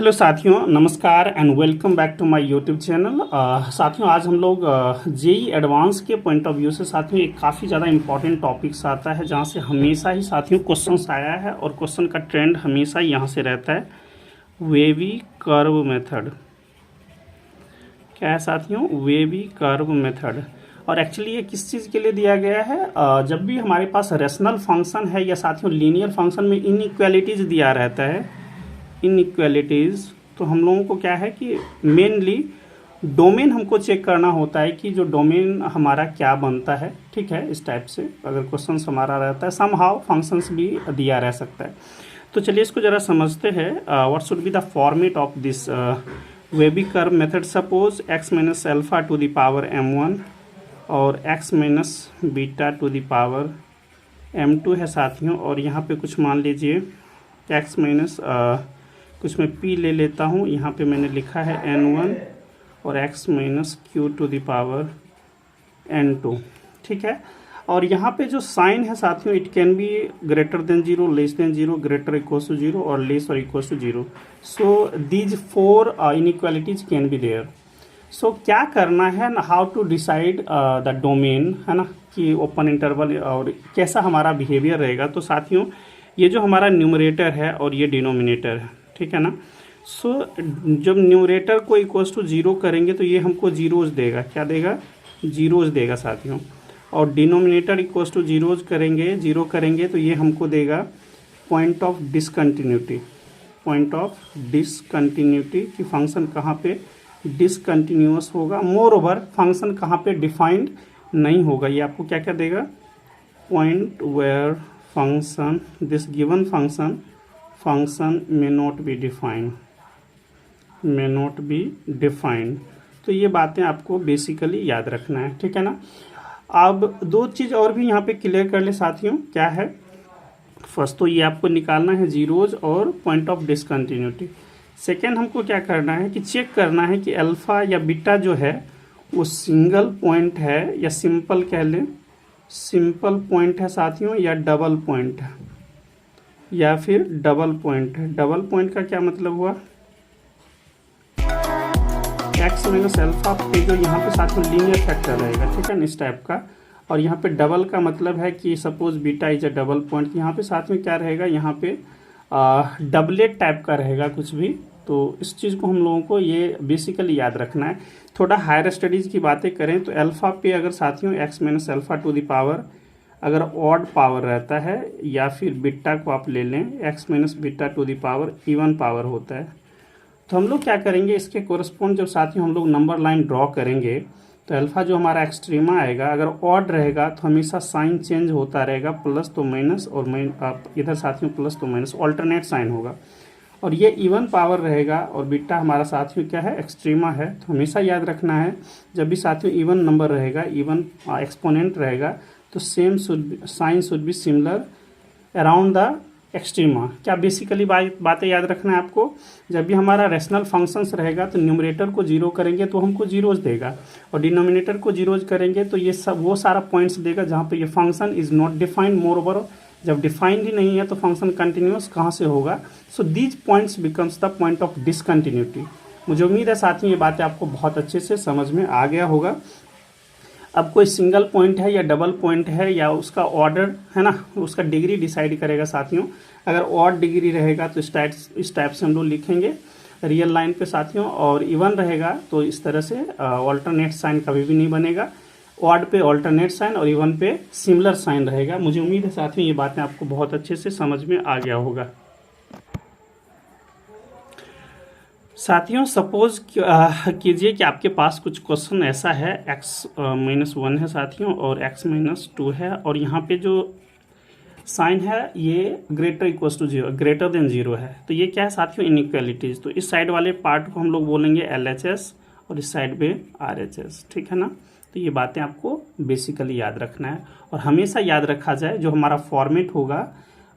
Hello साथियों, नमस्कार and welcome back to my YouTube channel. साथियों, आज हम लोग जेई एडवांस के पॉइंट ऑफ व्यू से साथियों एक काफ़ी ज़्यादा इंपॉर्टेंट टॉपिक्स आता है जहां से हमेशा ही साथियों क्वेश्चंस आया है और क्वेश्चन का ट्रेंड हमेशा यहां से रहता है। वेवी कर्व मेथड क्या है साथियों? Wavy curve method. और एक्चुअली ये किस चीज़ के लिए दिया गया है? जब भी हमारे पास रेशनल फंक्शन है या साथियों लीनियर फंक्शन में इनइक्वालिटीज़ दिया रहता है, इनइक्वालिटीज़, तो हम लोगों को क्या है कि मेनली डोमेन हमको चेक करना होता है कि जो डोमेन हमारा क्या बनता है। ठीक है, इस टाइप से अगर क्वेश्चन हमारा रहता है, समहाउ फंक्शंस भी दिया रह सकता है। तो चलिए इसको ज़रा समझते हैं। What should be the format of this wavy curve method. Suppose x minus alpha to the power m1 और x minus beta to the power m2 है साथियों। और यहाँ पे कुछ मान लीजिए x माइनस कुछ मैं p ले लेता हूँ, यहाँ पे मैंने लिखा है n1 और x minus Q to the power n2। ठीक है, और यहाँ पे जो साइन है साथियों, it can be greater than 0, less than 0, greater equal to 0 और लेस और equal to 0। So these four inequalities can be there. So क्या करना है ना, how to decide the domain, है ना, कि ओपन इंटरवल और कैसा हमारा बिहेवियर रहेगा। तो साथियों ये जो हमारा न्यूमरेटर है और ये डिनोमिनेटर है, ठीक है ना। सो जब न्यूमरेटर को इक्वल्स टू 0 करेंगे तो ये हमको जीरोज देगा। क्या देगा? जीरोज देगा साथियों। और डिनोमिनेटर इक्वल्स टू जीरोज करेंगे, 0 करेंगे तो ये हमको देगा point of discontinuity. Point of discontinuity कि फंक्शन कहाँ पे डिसकंटिन्यूअस होगा, मोर ओवर फंक्शन कहाँ पे डिफाइंड नहीं होगा। ये आपको क्या क्या देगा? Point where function this given function may not be defined। तो ये बातें आपको बेसिकली याद रखना है, ठीक है ना। अब दो चीज़ और भी यहाँ पे क्लियर कर ले साथियों। क्या है? फर्स्ट तो ये आपको निकालना है जीरोज और पॉइंट ऑफ डिसकंटिन्यूटी। सेकेंड हमको क्या करना है कि चेक करना है कि अल्फा या बीटा जो है वो सिंगल पॉइंट है या सिंपल कह लें, सिंपल पॉइंट है साथियों, या डबल पॉइंट है, या फिर डबल पॉइंट है। डबल पॉइंट का क्या मतलब हुआ? x माइनस एल्फा पे जो यहाँ पे साथियों लीनियर फैक्टर रहेगा, ठीक है ना, इस टाइप का। और यहाँ पे डबल का मतलब है कि suppose beta is a double point. यहाँ पे साथ में क्या रहेगा? यहाँ पे डबलेट टाइप का रहेगा कुछ भी। तो इस चीज़ को हम लोगों को ये बेसिकली याद रखना है। थोड़ा हायर स्टडीज़ की बातें करें तो अल्फ़ा पे अगर साथियों x minus alpha to the power अगर ऑड पावर रहता है, या फिर बीटा को आप ले लें x minus beta to the power even power होता है, तो हम लोग क्या करेंगे, इसके कोरस्पॉन्ड जब साथियों हम लोग नंबर लाइन ड्रॉ करेंगे तो अल्फ़ा जो हमारा एक्सट्रीमा आएगा अगर ऑड रहेगा तो हमेशा साइन चेंज होता रहेगा, प्लस तो माइनस और इधर साथियों प्लस तो माइनस, ऑल्टरनेट साइन होगा। और ये इवन पावर रहेगा और बीटा हमारा साथियों क्या है? एक्सट्रीमा है। तो हमेशा याद रखना है जब भी साथियों इवन नंबर रहेगा, इवन एक्सपोनेंट रहेगा, तो same sign should be similar around the extrema. क्या बेसिकली बातें याद रखना है आपको? जब भी हमारा रेशनल फंक्शंस रहेगा तो न्यूमरेटर को 0 करेंगे तो हमको जीरोज देगा, और डिनोमिनेटर को जीरोज करेंगे तो ये सब वो सारा पॉइंट्स देगा जहाँ पे ये function is not defined. More over जब डिफाइंड ही नहीं है तो फंक्शन कंटिन्यूअस कहाँ से होगा? So these points becomes the point of discontinuity. मुझे उम्मीद है साथियों ये बातें आपको बहुत अच्छे से समझ में आ गया होगा। अब कोई सिंगल पॉइंट है या डबल पॉइंट है या उसका ऑर्डर है ना, उसका डिग्री डिसाइड करेगा साथियों। अगर ऑड डिग्री रहेगा तो इस टाइप से हम लोग लिखेंगे रियल लाइन पे साथियों, और इवन रहेगा तो इस तरह से ऑल्टरनेट साइन कभी भी नहीं बनेगा। ऑड पे ऑल्टरनेट साइन और इवन पे सिमिलर साइन रहेगा। मुझे उम्मीद है साथियों ये बातें आपको बहुत अच्छे से समझ में आ गया होगा। साथियों सपोज कीजिए कि आपके पास कुछ क्वेश्चन ऐसा है, x माइनस 1 है साथियों और x माइनस 2 है, और यहाँ पे जो साइन है ये greater equal to 0, greater than 0 है। तो ये क्या है साथियों? इनइक्वालिटीज। तो इस साइड वाले पार्ट को हम लोग बोलेंगे LHS और इस साइड पे RHS, ठीक है ना। तो ये बातें आपको बेसिकली याद रखना है, और हमेशा याद रखा जाए जो हमारा फॉर्मेट होगा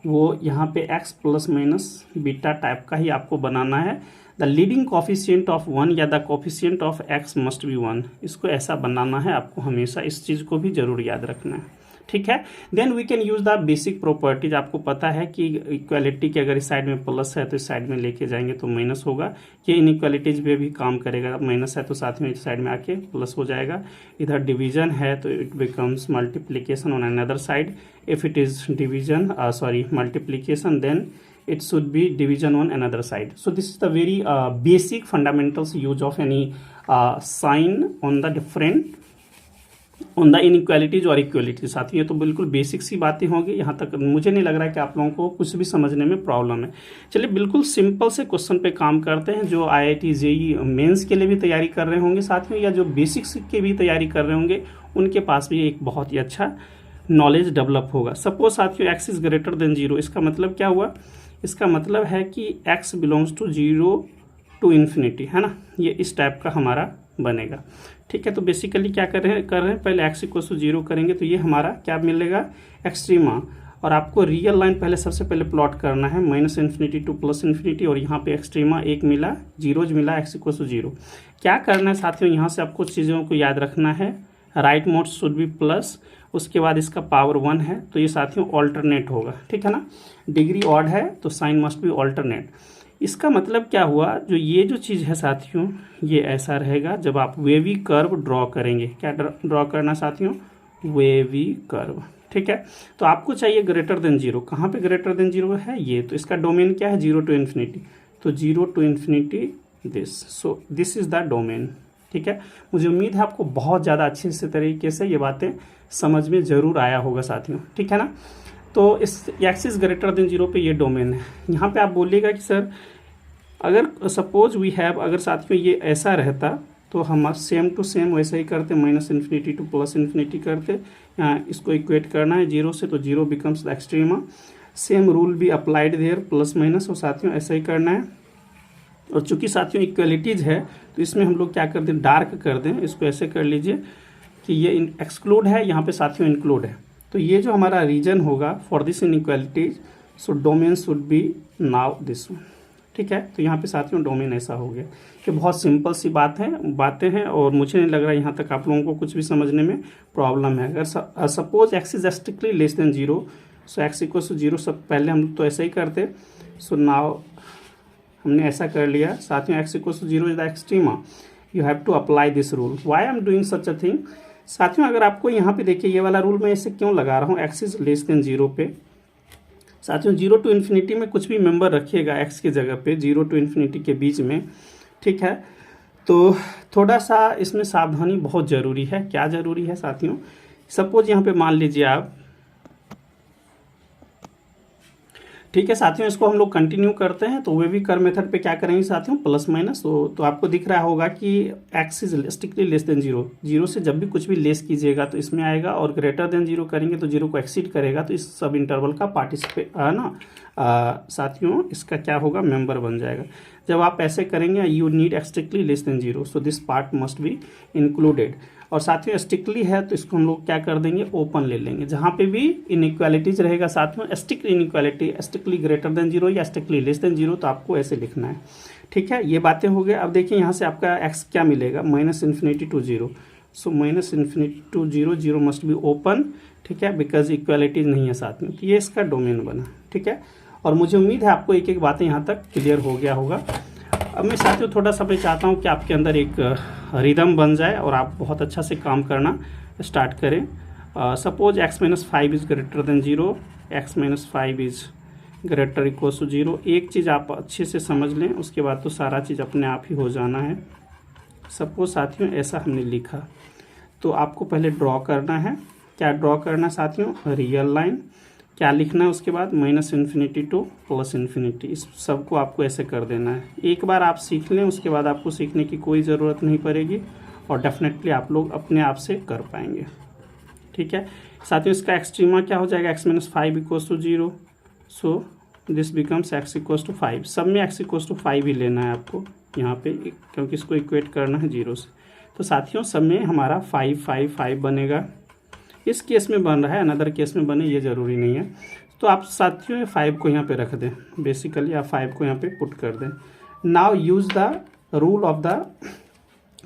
वो यहाँ पे x plus minus beta type का ही आपको बनाना है। द लीडिंग कोफिशिएंट ऑफ 1 या the coefficient of x must be 1, इसको ऐसा बनाना है आपको। हमेशा इस चीज़ को भी जरूर याद रखना है, ठीक है। Then we can use the basic properties. आपको पता है कि इक्वालिटी के अगर इस साइड में प्लस है तो इस साइड में लेके जाएंगे तो माइनस होगा, ये इनइक्वालिटीज पे भी काम करेगा। माइनस है तो साथ में इस साइड में आके प्लस हो जाएगा। इधर डिवीजन है तो it becomes multiplication on another side. If it is division multiplication then it should be division on another side. So this is the very basic fundamentals use of any sign on the different on the inequalities और equality. साथ ये तो बिल्कुल basic सी बातें होंगी, यहाँ तक मुझे नहीं लग रहा है कि आप लोगों को कुछ भी समझने में प्रॉब्लम है। चलिए बिल्कुल सिंपल से क्वेश्चन पे काम करते हैं, जो IIT JEE मेंस के लिए भी तैयारी कर रहे होंगे साथियों, या जो बेसिक्स के भी तैयारी कर रहे होंगे, उनके पास भी एक बहुत ही अच्छा नॉलेज डेवलप होगा। सपोज साथियों x इज ग्रेटर देन 0, इसका मतलब क्या हुआ? इसका मतलब है कि x belongs to 0 to infinity, है ना, ये इस टाइप का हमारा बनेगा। ठीक है, तो बेसिकली क्या कर रहे हैं पहले x इक्वल टू 0 करेंगे तो ये हमारा क्या मिलेगा? एक्सट्रीमा। और आपको रियल लाइन पहले सबसे पहले प्लॉट करना है, minus infinity two plus infinity, और यहाँ पे एक्सट्रीमा एक मिला, जीरोज मिला, x इक्वल टू 0। क्या करना है साथियों, यहाँ से आपको चीज़ों को याद रखना है। Right mode should be plus, उसके बाद इसका पावर 1 है तो ये साथियों ऑल्टरनेट होगा, ठीक है ना। डिग्री ऑड है तो साइन मस्ट बी ऑल्टरनेट। इसका मतलब क्या हुआ, जो ये जो चीज़ है साथियों, ये ऐसा रहेगा जब आप वेवी कर्व ड्रॉ करेंगे। क्या ड्रॉ करना साथियों? वेवी कर्व, ठीक है। तो आपको चाहिए ग्रेटर देन 0। कहाँ पे ग्रेटर देन 0 है? ये तो इसका डोमेन क्या है? 0 टू इन्फिनिटी। तो 0 to infinity this, so this is the domain, ठीक है। मुझे उम्मीद है आपको बहुत ज़्यादा अच्छे से तरीके से ये बातें समझ में ज़रूर आया होगा साथियों, ठीक है ना। तो इस एक्सिस ग्रेटर देन 0 पे ये डोमेन है। यहाँ पे आप बोलिएगा कि सर अगर सपोज वी हैव, अगर साथियों ये ऐसा रहता तो हम सेम टू सेम वैसे ही करते, minus infinity two plus infinity करते। यहाँ इसको इक्वेट करना है 0 से, तो 0 becomes the extrema. Same rule भी अप्लाइड देयर, प्लस माइनस, और साथियों ऐसा ही करना है। और चूंकि साथियों इक्वलिटीज है तो इसमें हम लोग क्या कर दें? डार्क कर दें। इसको ऐसे कर लीजिए कि ये एक्सक्लूड है, यहाँ पे साथियों इंक्लूड है। तो ये जो हमारा रीजन होगा for this inequalities, so domain should be now this one, ठीक है। तो यहाँ पे साथियों डोमेन ऐसा हो गया। ये बहुत सिंपल सी बातें हैं, और मुझे नहीं लग रहा यहाँ तक आप लोगों को कुछ भी समझने में प्रॉब्लम है। अगर suppose X is strictly less than 0, so X equal to 0, सब पहले हम तो ऐसा ही करते। सो नाउ हमने ऐसा कर लिया साथियों, x equal to 0 is the extrema. You have to apply this rule. Why I am doing such a thing साथियों, अगर आपको यहाँ पे देखिए ये वाला रूल मैं ऐसे क्यों लगा रहा हूँ, x इज लेस देन 0 पे साथियों, 0 टू इन्फिनिटी में कुछ भी मेंबर रखिएगा x की जगह पे, 0 टू इन्फिनिटी के बीच में, ठीक है। तो थोड़ा सा इसमें सावधानी बहुत ज़रूरी है। क्या ज़रूरी है साथियों? सपोज यहाँ पे मान लीजिए आप, ठीक है साथियों, इसको हम लोग कंटिन्यू करते हैं। तो वेवी कर्व मेथड पे क्या करेंगे साथियों? Plus minus. तो आपको दिख रहा होगा कि x is strictly less than 0, 0 से जब भी कुछ भी लेस कीजिएगा तो इसमें आएगा, और ग्रेटर देन 0 करेंगे तो 0 को एक्सीड करेगा, तो इस सब इंटरवल का पार्टिसिपेट ना साथियों इसका क्या होगा? मेंबर बन जाएगा। जब आप ऐसे करेंगे, you need strictly less than 0, so this part must be included. और साथियों स्ट्रिक्टली है तो इसको हम लोग क्या कर देंगे? ओपन ले लेंगे। जहाँ पे भी इनइक्वालिटीज रहेगा साथियों, strict inequality, strictly greater than 0 या स्ट्रिक्टली लेस देन 0, तो आपको ऐसे लिखना है, ठीक है। ये बातें हो गई। अब देखिए यहाँ से आपका x क्या मिलेगा? Minus infinity to 0, so minus infinity to 0, 0 must be open, ठीक है, बिकॉज इक्वालिटीज नहीं है साथ में। तो ये इसका डोमेन बना, ठीक है। और मुझे उम्मीद है आपको एक एक बातें यहाँ तक क्लियर हो गया होगा। अब मैं साथियों थोड़ा सा मैं चाहता हूँ कि आपके अंदर एक रिदम बन जाए और आप बहुत अच्छा से काम करना स्टार्ट करें। Suppose x minus 5 is greater than 0, x minus 5 is greater equal to 0। एक चीज़ आप अच्छे से समझ लें, उसके बाद तो सारा चीज़ अपने आप ही हो जाना है। सपोज साथियों ऐसा हमने लिखा, तो आपको पहले ड्रॉ करना है। क्या ड्रॉ करना साथियों? Real line. क्या लिखना है उसके बाद? Minus infinity two plus infinity. इस सब को आपको ऐसे कर देना है। एक बार आप सीख लें, उसके बाद आपको सीखने की कोई ज़रूरत नहीं पड़ेगी, और डेफिनेटली आप लोग अपने आप से कर पाएंगे, ठीक है साथियों। इसका एक्सट्रीमा क्या हो जाएगा? x minus 5 equals to 0, so this becomes x equals to 5। सब में x इक्वल्स टू 5 ही लेना है आपको यहाँ पे, क्योंकि इसको इक्वेट करना है 0 से। तो साथियों सब में हमारा 5 5 5 बनेगा। इस केस में बन रहा है, अनदर केस में बने ये ज़रूरी नहीं है। तो आप साथियों 5 को यहाँ पे रख दें, बेसिकली आप 5 को यहाँ पे पुट कर दें। Now use the rule of the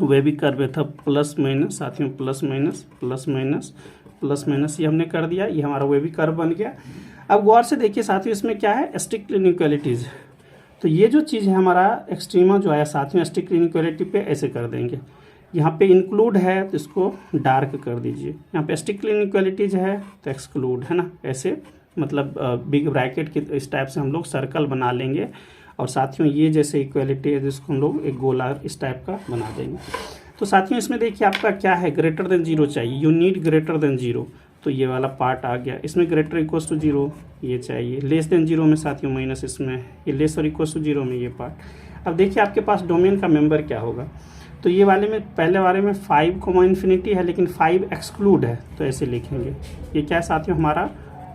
wavy curve method, plus minus साथियों, plus minus plus minus plus minus ये हमने कर दिया, ये हमारा वे भी कर्व बन गया। अब गौर से देखिए साथियों, इसमें क्या है, स्ट्रिक्ट इनइक्वालिटीज़। तो ये जो चीज़ है हमारा एक्सट्रीमा जो आया साथियों, स्ट्रिक्ट इनइक्वालिटी पे ऐसे कर देंगे। यहाँ पे इंक्लूड है तो इसको डार्क कर दीजिए, यहाँ पे स्ट्रिक्ट इनइक्वालिटीज है तो एक्सक्लूड, है ना, ऐसे मतलब बिग ब्रैकेट की इस टाइप से हम लोग सर्कल बना लेंगे। और साथियों ये जैसे इक्वालिटी है जिसको हम लोग एक गोला इस टाइप का बना देंगे। तो साथियों इसमें देखिए आपका क्या है, ग्रेटर देन जीरो चाहिए, you need greater than zero, तो ये वाला पार्ट आ गया। इसमें ग्रेटर इक्वल्स टू जीरो ये चाहिए, लेस देन जीरो में साथियों माइनस, इसमें ये लेस और इक्वल्स टू जीरो में ये पार्ट। अब देखिए आपके पास डोमेन का मेंबर क्या होगा, तो ये वाले में पहले वाले में 5 कोमा इन्फिनिटी है लेकिन 5 एक्सक्लूड है, तो ऐसे लिखेंगे। ये क्या है साथियों, हमारा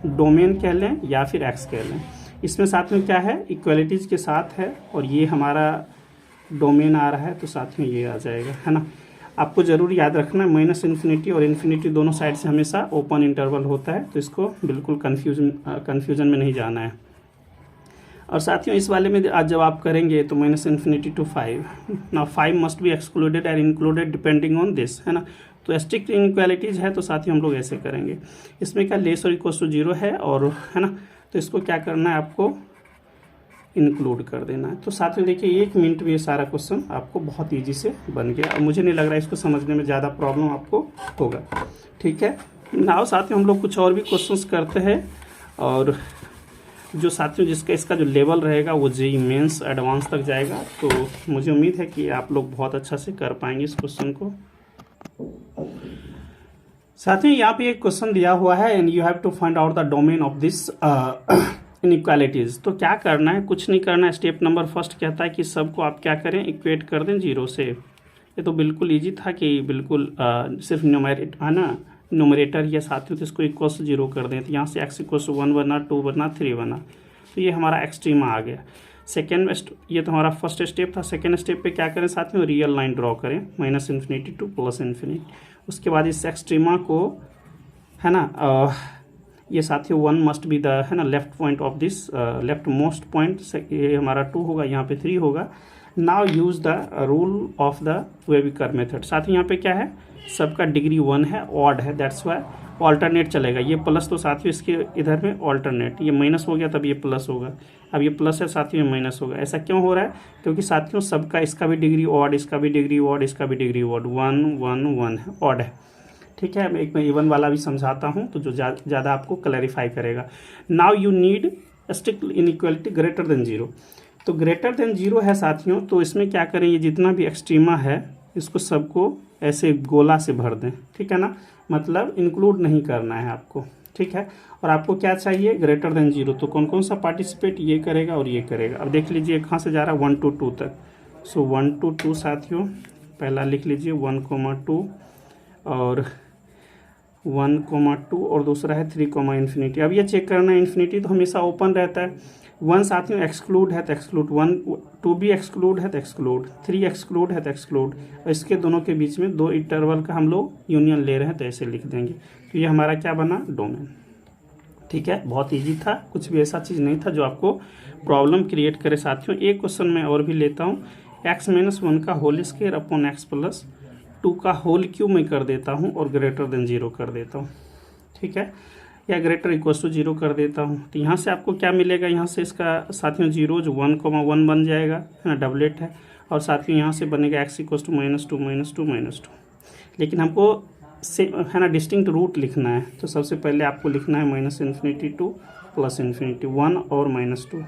डोमेन कह लें या फिर एक्स कह लें। इसमें साथ में क्या है, इक्वलिटीज़ के साथ है, और ये हमारा डोमेन आ रहा है तो साथ में ये आ जाएगा, है ना। आपको ज़रूर याद रखना है माइनस इन्फिनिटी और इन्फिनिटी दोनों साइड से हमेशा ओपन इंटरवल होता है, तो इसको बिल्कुल कन्फ्यूजन में नहीं जाना है। और साथियों इस वाले में आज जब आप करेंगे तो माइनस इन्फिनिटी टू 5, ना 5 must be excluded and included depending on this, है ना। तो स्ट्रिक्ट इनइक्वालिटीज़ है तो साथियों हम लोग ऐसे करेंगे। इसमें क्या लेस और इक्वल्स टू जीरो है, और है ना, तो इसको क्या करना है, आपको इंक्लूड कर देना है। तो साथियों देखिए 1 मिनट में ये सारा क्वेश्चन आपको बहुत ईजी से बन गया, और मुझे नहीं लग रहा है इसको समझने में ज़्यादा प्रॉब्लम आपको होगा, ठीक है। नाउ साथियों हम लोग कुछ और भी क्वेश्चंस करते हैं, और जो साथियों जिसका इसका जो लेवल रहेगा वो जेईई मेंस एडवांस तक जाएगा, तो मुझे उम्मीद है कि आप लोग बहुत अच्छा से कर पाएंगे इस क्वेश्चन को। साथियों यहाँ पे एक क्वेश्चन दिया हुआ है, and you have to find out the domain of this inequalities. तो क्या करना है, कुछ नहीं करना है। स्टेप नंबर फर्स्ट कहता है कि सबको आप क्या करें, इक्वेट कर दें जीरो से। ये तो बिल्कुल ईजी था कि बिल्कुल सिर्फ न्यूमरेट है ना, न्यूमरेटर या साथियों तो इसको इक्वल्स टू जीरो कर दें, तो यहाँ से एक्स इक्वल्स टू 1 बना, 2 बना, 3 बना, तो ये हमारा एक्सट्रीमा आ गया। सेकेंड ये तो हमारा फर्स्ट स्टेप था। सेकेंड स्टेप पे क्या करें साथियों, रियल लाइन ड्रॉ करें minus infinity two plus infinity. उसके बाद इस एक्सट्रीमा को है ना ये साथियों 1 मस्ट बी द, है ना, left point of this left most point, ये हमारा 2 होगा, यहाँ पे 3 होगा। Now use the rule of the wavy curve method. साथियों यहाँ पे क्या है, सबका डिग्री 1 है, ऑड है, दैट्स वाई ऑल्टरनेट चलेगा। ये प्लस तो साथियों इसके इधर में ऑल्टरनेट, ये माइनस हो गया तब ये प्लस होगा, अब ये प्लस है साथियों, ये माइनस होगा। ऐसा क्यों हो रहा है, क्योंकि साथियों सबका, इसका भी डिग्री ऑड, इसका भी डिग्री ऑड, इसका भी डिग्री ऑड, 1 1 1 है, ऑड है, ठीक है। मैं इवन वाला भी समझाता हूँ तो जो ज़्यादा आपको क्लैरिफाई करेगा। Now you need strict inequality greater than zero. तो ग्रेटर देन जीरो है साथियों, तो इसमें क्या करें, ये जितना भी एक्सट्रीमा है इसको सबको ऐसे गोला से भर दें, ठीक है ना, मतलब इंक्लूड नहीं करना है आपको, ठीक है। और आपको क्या चाहिए, ग्रेटर देन जीरो। तो कौन कौन सा पार्टिसिपेट, ये करेगा और ये करेगा। अब देख लीजिए कहाँ से जा रहा है, 1 to 2 तक। सो 1 to 2 साथियों, पहला लिख लीजिए 1,2 और 1,2 और दूसरा है 3, इन्फिनिटी। अब ये चेक करना है, इन्फिनिटी तो हमेशा ओपन रहता है। 1 साथियों एक्सक्लूड है तो एक्सक्लूड, 1 2 भी एक्सक्लूड है तो एक्सक्लूड, 3 एक्सक्लूड है तो एक्सक्लूड। और इसके दोनों के बीच में 2 इंटरवल का हम लोग यूनियन ले रहे हैं तो ऐसे लिख देंगे। तो ये हमारा क्या बना, डोमेन, ठीक है। बहुत ईजी था, कुछ भी ऐसा चीज़ नहीं था जो आपको प्रॉब्लम क्रिएट करे साथियों। एक क्वेश्चन मैं और भी लेता हूँ, x-1 का होल स्क्वायर अपॉन x+2 का होल क्यूब में कर देता हूँ और ग्रेटर देन जीरो कर देता हूँ, ठीक है, या ग्रेटर इक्वल्स टू जीरो कर देता हूँ। तो यहाँ से आपको क्या मिलेगा, यहाँ से इसका साथियों जीरो जो 1,1 बन जाएगा, है ना, डबलेट है। और साथियों यहाँ से बनेगा x इक्वल्स टू -2 लेकिन हमको से, है ना, डिस्टिंक्ट रूट लिखना है। तो सबसे पहले आपको लिखना है minus infinity two plus infinity, 1 और -2,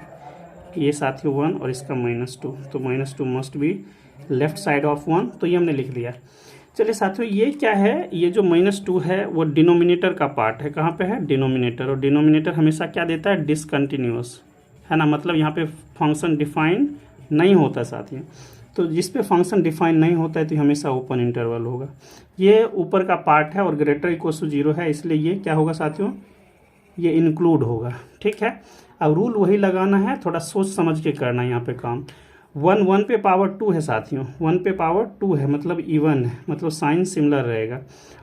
ये साथियों 1 और इसका -2, तो -2 must be left side of 1, तो ये हमने लिख लिया। चलिए साथियों ये क्या है, ये जो -2 है वो डिनोमिनेटर का पार्ट है। कहाँ पे है, डिनोमिनेटर, और डिनोमिनेटर हमेशा क्या देता है, डिसकंटिन्यूअस, है ना, मतलब यहाँ पे फंक्शन डिफाइन नहीं होता साथियों। तो जिस पे फंक्शन डिफाइन नहीं होता है तो हमेशा ओपन इंटरवल होगा। ये ऊपर का पार्ट है और ग्रेटर इक्वल्स टू जीरो है, इसलिए ये क्या होगा साथियों, ये इंक्लूड होगा, ठीक है। अब रूल वही लगाना है, थोड़ा सोच समझ के करना है यहाँ पे काम। 1 पे पावर 2 है साथियों, 1 पे पावर 2 है मतलब इवन है, मतलब साइन सिमिलर रहेगा।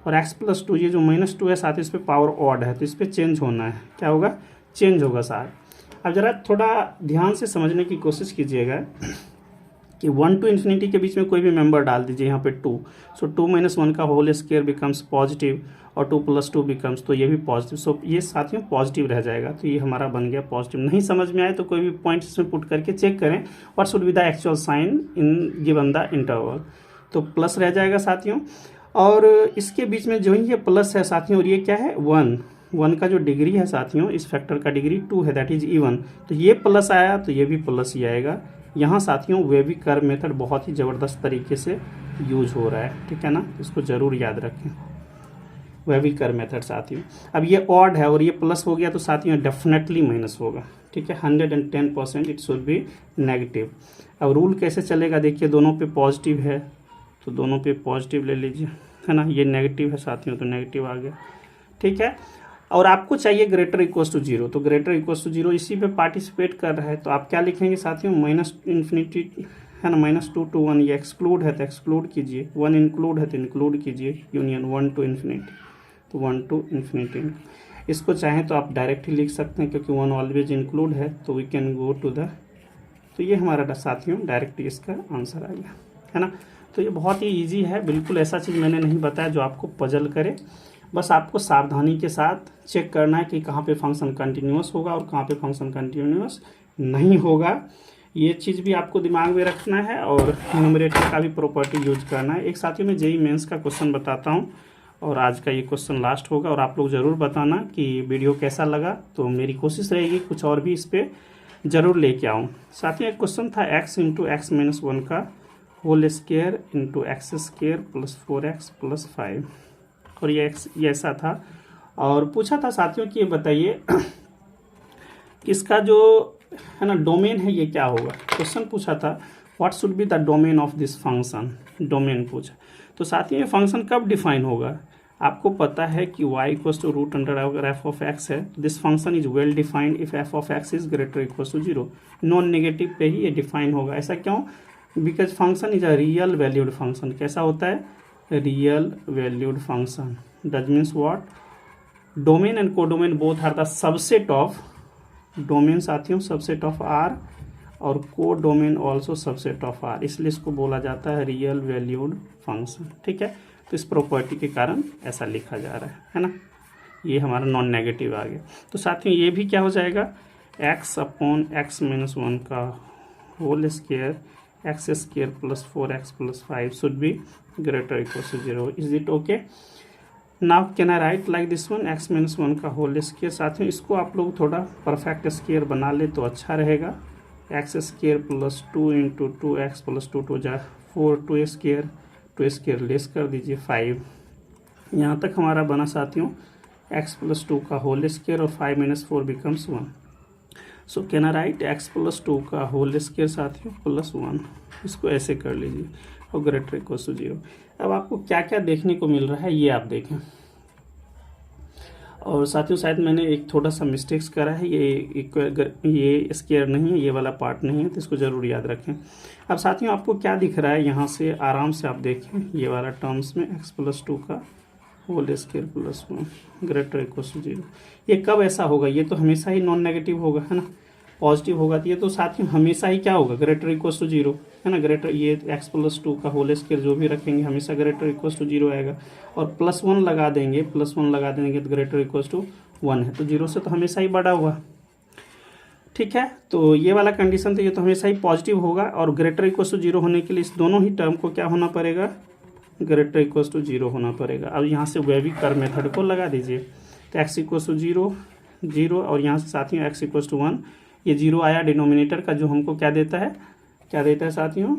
और x+2 ये जो -2 है साथ, इस पे पावर ऑड है तो इस पे चेंज होना है, क्या होगा, चेंज होगा साथ। अब जरा थोड़ा ध्यान से समझने की कोशिश कीजिएगा कि 1 to इन्फिनिटी के बीच में कोई भी मेंबर डाल दीजिए, यहाँ पे 2, सो 2 - 1 का होल स्क्वायर बिकम्स पॉजिटिव और 2 + 2 बिकम्स, तो ये भी पॉजिटिव, सो ये साथियों पॉजिटिव रह जाएगा, तो ये हमारा बन गया पॉजिटिव। नहीं समझ में आए तो कोई भी पॉइंट इसमें पुट करके चेक करें what should be the actual sign in given the interval, तो प्लस रह जाएगा साथियों। और इसके बीच में जो ये प्लस है साथियों, और ये क्या है 1 का जो डिग्री है साथियों, इस फैक्टर का डिग्री 2 है, दैट इज इवन, तो ये प्लस आया तो ये भी प्लस ही आएगा। यहाँ साथियों वेवी कर्व मेथड बहुत ही ज़बरदस्त तरीके से यूज हो रहा है, ठीक है ना, इसको ज़रूर याद रखें, वेवी कर्व मेथड साथियों। अब ये ऑड है और ये प्लस हो गया तो साथियों डेफिनेटली माइनस होगा, ठीक है, 110% इट शुड बी नेगेटिव। अब रूल कैसे चलेगा देखिए, दोनों पे पॉजिटिव है तो दोनों पे पॉजिटिव ले लीजिए, है ना, ये नेगेटिव है साथियों तो नेगेटिव आ गया, ठीक है। और आपको चाहिए ग्रेटर इक्वल टू 0, तो ग्रेटर इक्वल टू 0 इसी पे पार्टिसिपेट कर रहा है, तो आप क्या लिखेंगे साथियों, -∞ है ना, -2 to 1, ये एक्सक्लूड है तो एक्सक्लूड कीजिए, 1 इंक्लूड है तो इंक्लूड कीजिए, यूनियन 1 to इन्फिनिटी, तो 1 to इन्फिनिटी। इसको चाहें तो आप डायरेक्ट ही लिख सकते हैं क्योंकि 1 ऑलवेज इंक्लूड है, तो we can go to the, तो ये हमारा साथियों डायरेक्ट इसका आंसर आ गया, है ना। तो ये बहुत ही ईजी है, बिल्कुल ऐसा चीज़ मैंने नहीं बताया जो आपको पजल करे, बस आपको सावधानी के साथ चेक करना है कि कहाँ पे फंक्शन कंटिन्यूअस होगा और कहाँ पे फंक्शन कंटिन्यूअस नहीं होगा, ये चीज़ भी आपको दिमाग में रखना है। और न्यूमरेटर का भी प्रॉपर्टी यूज करना है। एक साथियों में जेईई मेंस का क्वेश्चन बताता हूँ और आज का ये क्वेश्चन लास्ट होगा, और आप लोग ज़रूर बताना कि वीडियो कैसा लगा, तो मेरी कोशिश रहेगी कुछ और भी इस पर ज़रूर लेके आऊँ। साथियों एक क्वेश्चन था x × x - 1 का होल स्क्वायर × x² + 4x + 5, और ये ऐसा था, और पूछा था साथियों कि ये बताइए इसका जो है ना डोमेन है ये क्या होगा। क्वेश्चन पूछा था what should be the domain of this function, domain पूछा। तो साथियों ये फंक्शन कब डिफाइन होगा, आपको पता है कि y = √f of x है, this function is well defined if f of x is greater equal to 0, non negative पे ही ये डिफाइन होगा। ऐसा क्यों, because function is a real valued function. कैसा होता है, real valued function, that means what, domain and codomain both are the subset of, domain साथियों subset of R और codomain also subset of R, इसलिए इसको बोला जाता है रियल वैल्यूड फंक्शन, ठीक है। तो इस प्रॉपर्टी के कारण ऐसा लिखा जा रहा है ना, ये हमारा नॉन नेगेटिव आ गया। तो साथियों ये भी क्या हो जाएगा, x/x - 1 का whole square x² + 4x + 5 should be greater equal to 0, is it okay? Now can I right like this one, x - 1 का होल स्क्वायर। साथियों इसको आप लोग थोड़ा परफेक्ट स्क्वायर बना ले तो अच्छा रहेगा, x² + 2 × 2x + 2 2 जा 4, 2 स्क्वायर लेस कर दीजिए 5, यहाँ तक हमारा बना साथियों x + 2 का होल स्क्वायर और 5 - 4 becomes 1, so can I right x + 2 का होल स्क्वायर साथियों +1, इसको ऐसे कर लीजिए और ग्रेटर इक्वल टू 0। अब आपको क्या क्या देखने को मिल रहा है ये आप देखें, और साथियों शायद मैंने एक थोड़ा सा मिस्टेक्स करा है, ये स्क्वायर नहीं है, ये वाला पार्ट नहीं है, तो इसको ज़रूर याद रखें। अब साथियों आपको क्या दिख रहा है, यहाँ से आराम से आप देखें, ये वाला टर्म्स में x + 2 का whole square +1 greater equal to 0, ये कब ऐसा होगा, ये तो हमेशा ही नॉन नेगेटिव होगा, है ना, पॉजिटिव होगा, तो ये तो साथियों हमेशा ही क्या होगा, ग्रेटर इक्वल टू 0, है ना। ग्रेटर ये x + 2 का होल स्क्वायर जो भी रखेंगे हमेशा ग्रेटर इक्वल टू 0 आएगा, और +1 लगा देंगे, तो ग्रेटर इक्वल टू 1 है, तो 0 से तो हमेशा ही बड़ा हुआ, ठीक है। तो ये वाला कंडीशन, तो ये तो हमेशा ही पॉजिटिव होगा, और ग्रेटर इक्वल टू 0 होने के लिए इस दोनों ही टर्म को क्या होना पड़ेगा, ग्रेटर इक्वल टू 0 होना पड़ेगा। अब यहाँ से वेवी कर्व मेथड को लगा दीजिए, तो x = 0 0, और यहाँ से साथियों x = 1, ये 0 आया डिनोमिनेटर का, जो हमको क्या देता है साथियों,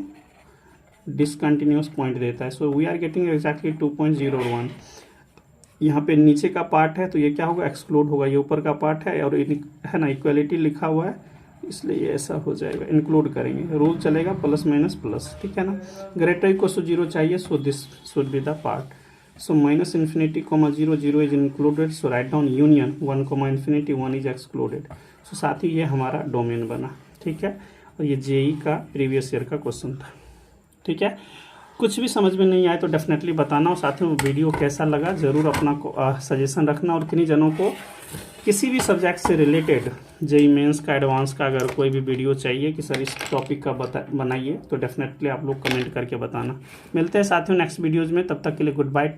डिसकंटिन्यूअस पॉइंट देता है, so we are getting exactly 2.01। यहाँ पे नीचे का पार्ट है तो ये क्या होगा, एक्सक्लूड होगा, ये ऊपर का पार्ट है, और है ना इक्वलिटी लिखा हुआ है, इसलिए ये ऐसा हो जाएगा, इंक्लूड करेंगे, रूल चलेगा +- ठीक है ना। ग्रेटर इक्वल टू 0 चाहिए, so this should be the part, so -∞, 0 0 is included, so write down union 1, ∞ 1 is excluded. So साथ ही ये हमारा डोमेन बना, ठीक है, और ये जेईई का प्रीवियस ईयर का क्वेश्चन था, ठीक है। कुछ भी समझ में नहीं आए तो डेफिनेटली बताना, और साथियों वीडियो कैसा लगा ज़रूर अपना सजेशन रखना। और किन्हीं जनों को किसी भी सब्जेक्ट से रिलेटेड जेई मेंस का, एडवांस का अगर कोई भी वीडियो चाहिए कि सर इस टॉपिक का बनाइए, तो डेफिनेटली आप लोग कमेंट करके बताना। मिलते हैं साथियों नेक्स्ट वीडियोज़ में, तब तक के लिए गुड बाय।